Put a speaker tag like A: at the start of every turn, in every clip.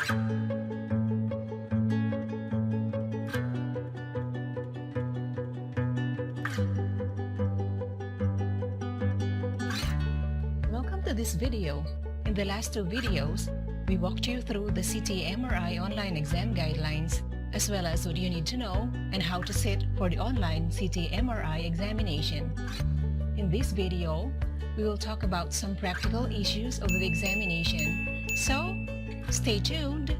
A: Welcome to this video. In the last two videos, we walked you through the CT-MRI Online Exam Guidelines, as well as what you need to know and how to sit for the online CT-MRI examination. In this video, we will talk about some practical issues of the examination. So, stay tuned!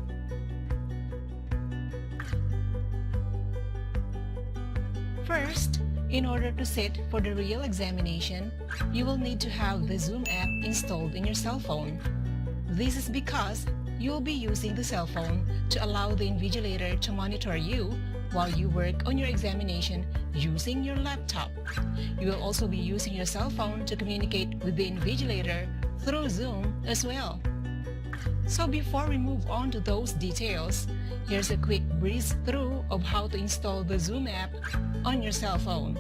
A: First, in order to sit for the real examination, you will need to have the Zoom app installed in your cell phone. This is because you will be using the cell phone to allow the Invigilator to monitor you while you work on your examination using your laptop. You will also be using your cell phone to communicate with the Invigilator through Zoom as well. So before we move on to those details, here's a quick breeze through of how to install the Zoom app on your cell phone.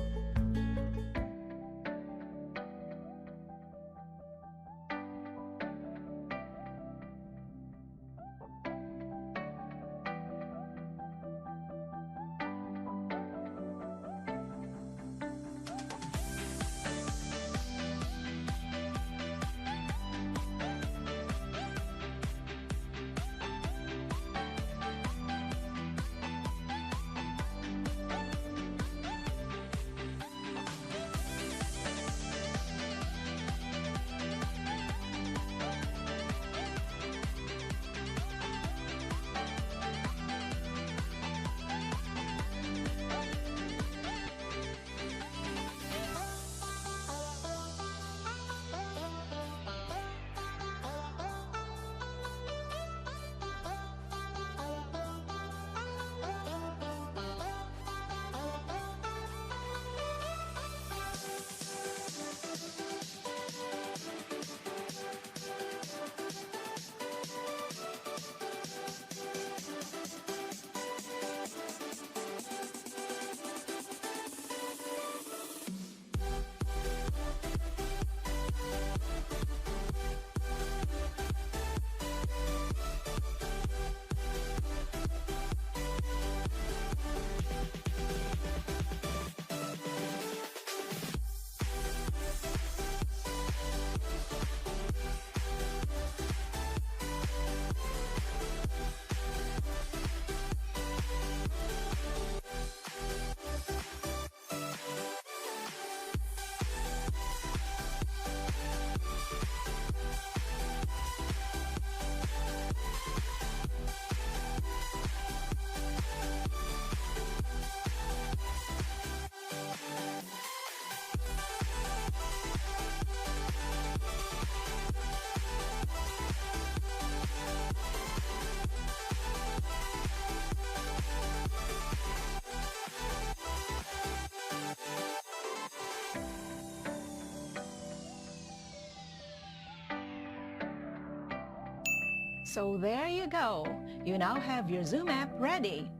A: So there you go. You now have your Zoom app ready.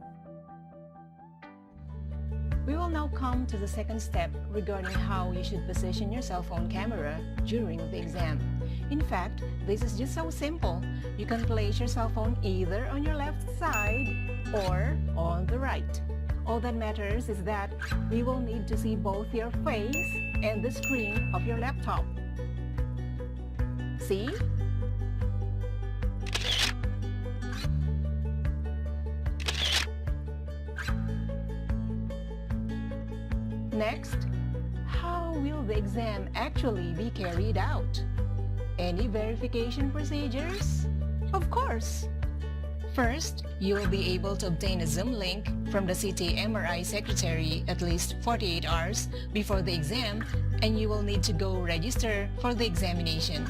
A: We will now come to the second step regarding how you should position your cell phone camera during the exam. In fact, this is just so simple. You can place your cell phone either on your left side or on the right. All that matters is that we will need to see both your face and the screen of your laptop. See? Next, how will the exam actually be carried out? Any verification procedures? Of course! First, you will be able to obtain a Zoom link from the CT-MRI secretary at least 48 hours before the exam, and you will need to go register for the examination.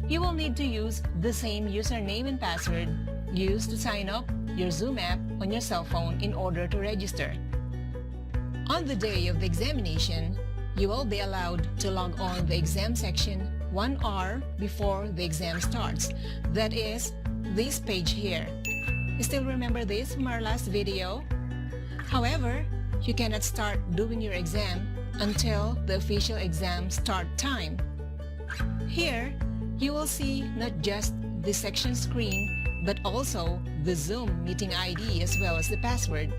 A: You will need to use the same username and password used to sign up your Zoom app on your cell phone in order to register. On the day of the examination, you will be allowed to log on the exam section 1 hour before the exam starts. That is, this page here. You still remember this from our last video? However, you cannot start doing your exam until the official exam start time. Here, you will see not just the section screen but also the Zoom meeting ID as well as the password.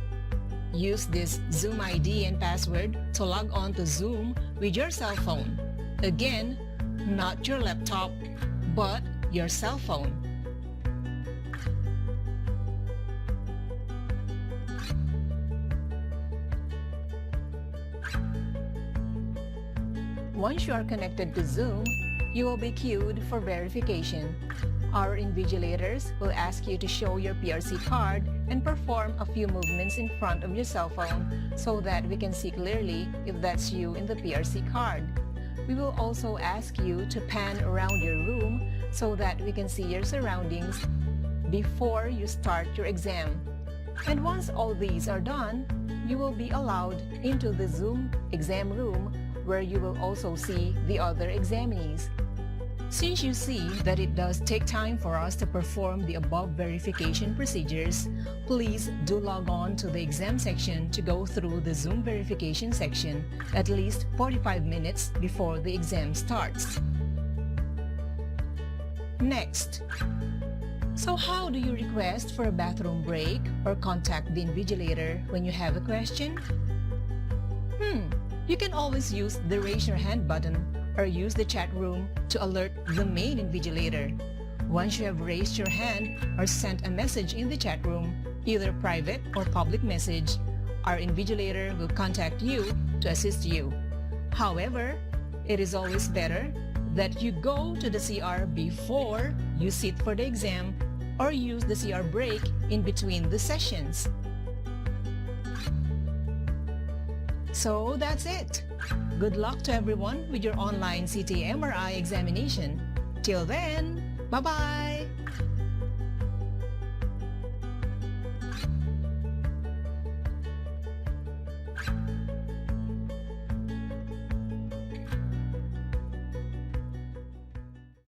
A: Use this Zoom ID and password to log on to Zoom with your cell phone. Again, not your laptop, but your cell phone. Once you are connected to Zoom, you will be queued for verification. Our invigilators will ask you to show your PRC card and perform a few movements in front of your cell phone so that we can see clearly if that's you in the PRC card. We will also ask you to pan around your room so that we can see your surroundings before you start your exam. And once all these are done, you will be allowed into the Zoom exam room where you will also see the other examinees. Since you see that it does take time for us to perform the above verification procedures, please do log on to the exam section to go through the Zoom verification section at least 45 minutes before the exam starts. Next, so how do you request for a bathroom break or contact the invigilator when you have a question? You can always use the raise your hand button or use the chat room to alert the main invigilator. Once you have raised your hand or sent a message in the chat room, either private or public message, our invigilator will contact you to assist you. However, it is always better that you go to the CR before you sit for the exam or use the CR break in between the sessions. So that's it. Good luck to everyone with your online CT-MRI examination. Till then, bye-bye!